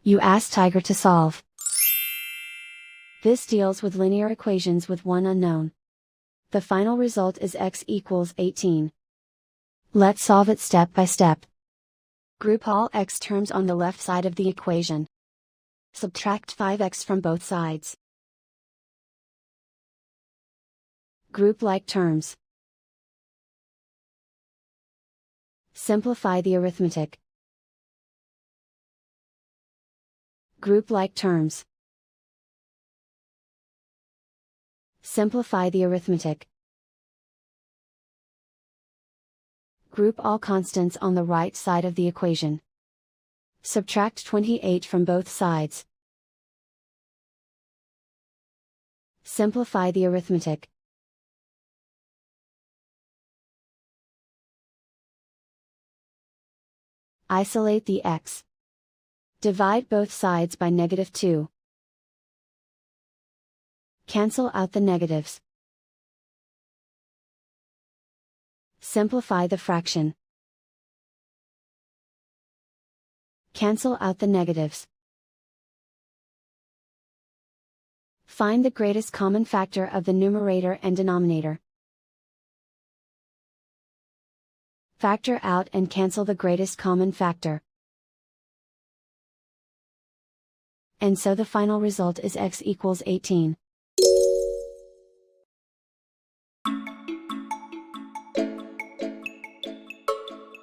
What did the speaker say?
You ask Tiger to solve. This deals with linear equations with one unknown. The final result is x equals 18. Let's solve it step by step. Group all x terms on the left side of the equation. Subtract 5x from both sides. Group like terms. Simplify the arithmetic. Group like terms. Simplify the arithmetic. Group all constants on the right side of the equation. Subtract 28 from both sides. Simplify the arithmetic. Isolate the x. Divide both sides by -2. Cancel out the negatives. Simplify the fraction. Cancel out the negatives. Find the greatest common factor of the numerator and denominator. Factor out and cancel the greatest common factor. And so the final result is x equals 18.